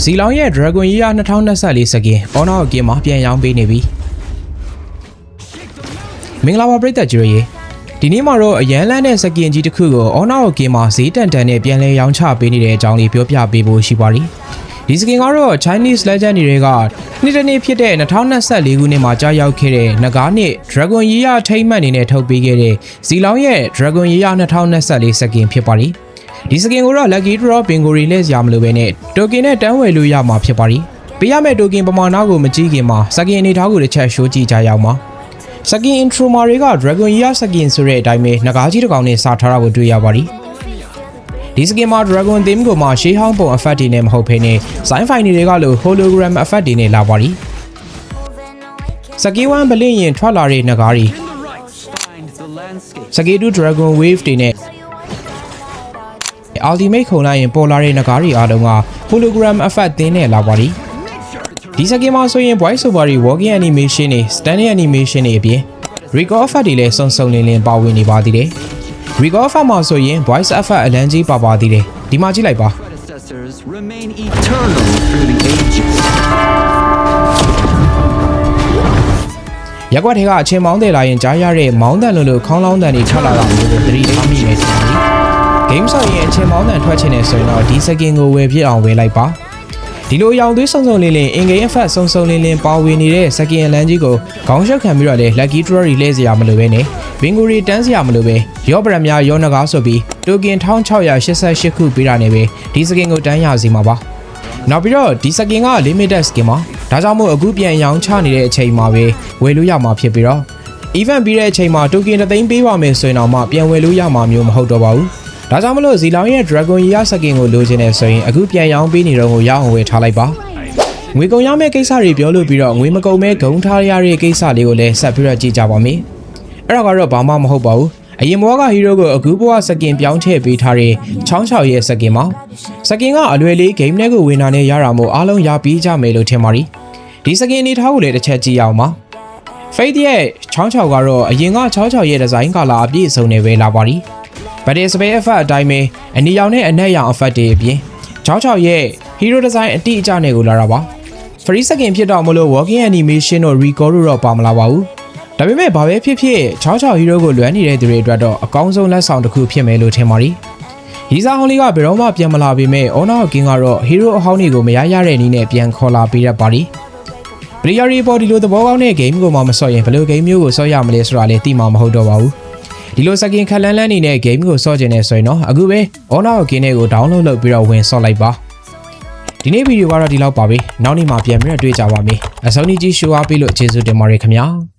စီလောင်ရဲ့ Dragon Year 2024 စကင် Honor ကင်မှာပြန်ရောင်းပေးနေပြီမင်္ဂလာပါပရိသတ်ကြီးရေဒီနေ့မှာတော့အရန်လန်းတဲ့စကင်ကြီးတစ်ခုကို Honor ကင်မှာဈေးတန်နဲ့ပြန်လဲရောင်းချပေးနေတဲ့အကြောင်းလေးပြောပြပေးဖို့ရှိပါတယ်ဒီစကင်ကတော့ Chinese Legend တွေကနှစ်တစ်နေ့ဖြစ်တဲ့2024ခုနှစ်မှာကြာရောက်ခဲ့တဲ့နဂါးနှစ် Dragon Year ထိမ့်မှတ်အနေနဲ့ထုတ်ပေးခဲ့တဲ့စီလောင်ရဲ့ Dragon Year 2024 စကင်ဖြစ်ပါတယ်ဒီစကင်ကိုတော့ Lucky Draw ပင်ကိုရီလက်စရာမလိုပဲနဲ့တိုကင်နဲ့တန်းဝယ်လို့ရမှာဖြစ်ပါတယ်ပေးရမယ့်တိုကင်ပမာဏကိုမကြည့်ခင်မှာစကင်အနေထားကိုတစ်ချက်ရှိုးကြည့်ကြရအောင်ပါစကင် intro မှာတွေက Dragon Year စကင်ဆိုတဲ့အတိုင်းပဲနဂါးကြီးတစ်ကောင်နဲ့စာထားတာကိုတွေ့ရပါတယ်ဒီစကင်မှာ Dragon theme ကိုမှရှေးဟောင်းပုံ effect တွေနဲ့မဟုတ်ဘဲနဲ့ sign file တွေကလို့ hologram effect တွေနဲ့လာပါတယ်စကင်1ဘလင်းရင်ထွက်လာတဲ့နဂါးတွေစကင်2 Dragon wave တွေနဲ့Ultimate ခုံလိုက်ရင်ပေါ်လာတဲ့နဂါးတွေအားလုံးက hologram effect သင်းနဲ့လာပါတယ်ဒီစကင်မှာဆိုရင် voice over တွေ walking animation တွေ standing animation တွေအပြင် record effect တွေလည်းစုံစုံလင်းလင်းပါဝင်နေပါသေးတယ် record effect မှာဆိုရင် voice effect အလန်းကြီးပါသေးတယ်ဒီမှာကြည့်လိုက်ပါရက်ကွက်ထဲကအချင်းမောင်းတယ်လာရင်ကြားရတဲ့မောင်းတန်လို့ခေါင်းလောင်းတန်တွေထွက်လာတာမျိုးကိုသတိထားမိနေတယ်Game ဆိုရင်အချင်းမောင်းတန်ထွက်ချင်နေဆိုရင်တော့ဒီစကင်ကိုဝယ်ဖြစ်အောင်ဝယ်လိုက်ပါဒီလိုရောင်သွေးစုံစုံလင်းလင်းအင်ဂိမ်းအဖက်စုံစုံလင်းလင်းပါဝင်နေတဲ့စကင်အလန်းကြီးကိုခေါင်းရှုပ်ခံပြီးတော့လေ Lucky Draw တွေလဲစရာမလိုပဲနဲ့ဘင်ဂူရီတန်းစရာမလိုပဲရော့ပရများရောနဂါဆိုပြီးတိုကင်1688ခုပေးတာနဲ့ပဲဒီစကင်ကိုတန်းရစီမှာပါနောက်ပြီးတော့ဒီစကင်က limited skin ပါဒါကြောင့်မို့အခုပြန်ရောင်းချနေတဲ့အချိန်မှာပဲဝယ်လို့ရမှာဖြစ်ပြီးတော့ event ပြီးတဲ့အချိန်မှာတိုကင်3သိန်းပေးပါမယ်ဆိုရင်တော့မှပြန်ဝယ်လို့ရမှာမျိုးမဟုတ်တော့ပါဘူးဒါကြောင့်မလို့ဇီလောင်ရဲ့ Dragon Year စကင်ကိုလိုချင်နေဆိုရင်အခုပြန်ရောင်းပေးနေတော့ကိုရအောင်ဝယ်ထားလိုက်ပါငွေကုန်ရမယ့်ကိစ္စတွေပြောလို့ပြီးတော့ငွေမကုန်မဲ့ဂုံထားရတဲ့ကိစ္စလေးကိုလည်းဆက်ပြီးတော့ကြည့်ကြပါမယ်အဲ့ဒါကတော့ဘာမှမဟုတ်ပါဘူးအရင်ဘဝကဟီးရိုးကိုအခုဘဝစကင်ပြောင်းထည့်ပေးထားတဲ့ချောင်းချောက်ရဲ့စကင်မှာစကင်ကအလွယ်လေး game ထဲကိုဝင်တာနဲ့ရတာမို့အားလုံးရပြီးကြမယ်လို့ထင်ပါတယ်ဒီစကင်အနေထားကိုလည်းတစ်ချက်ကြည့်ရအောင်ပါFate ရဲ့ချောင်းချောက်ကတော့အရင်ကချောင်းချောက်ရဲ့ဒီဇိုင်းကလာအပြည့်စုံနေပဲလာပါတယ်ဗတ်ဒီစပယ် effect အတိုင်းပဲအနီရောင်နဲ့အနက်ရောင် effect တွေအပြင်6ရဲ့ hero design အတိအကျနဲ့ကိုလာတာပါ free second ဖြစ်တော့မလို့ walking animation တို့ record တို့တော့ပါမလာပါဘူးဒါပေမဲ့ဘာပဲဖြစ်ဖြစ်6 hero ကိုလွမ်းနေတဲ့သူတွေအတွက်တော့အကောင်းဆုံးလက်ဆောင်တစ်ခုဖြစ်မယ်လို့ထင်ပါတယ်ရီစာဟောင်းလေးကဘယ်တော့မှပြန်မလာပေမဲ့ Honor King ကတော့ hero အဟောင်းတွေကိုမရရတဲ့နည်းနဲ့ပြန်ခေါ်လာပေးတတ်ပါတယ်player တွေပေါ်ဒီလိုသဘောကောင်းတဲ့ game ကိုမှမဆော့ရင်ဘယ်လို game မျိုးကိုဆော့ရမလဲဆိုတာလည်းသိမှာမဟုတ်တော့ပါဘူးဒီလိုစကင်ခက်လန်းလန်းနေတဲ့ game ကိုဆော့ကျင်နေဆိုရင်တော့အခုပဲ Honor King ကို download လုပ်ပြီးတော့ဝင်ဆော့လိုက်ပါဒီနေ့ဗီဒီယိုကတော့ဒီလောက်ပါပဲနောက်နေ့မှပြန်ပြီးတော့တွေ့ကြပါမယ်အဆုံးကြီး show အားပေးလို့ကျေးဇူးတင်ပါတယ်ခင်ဗျာ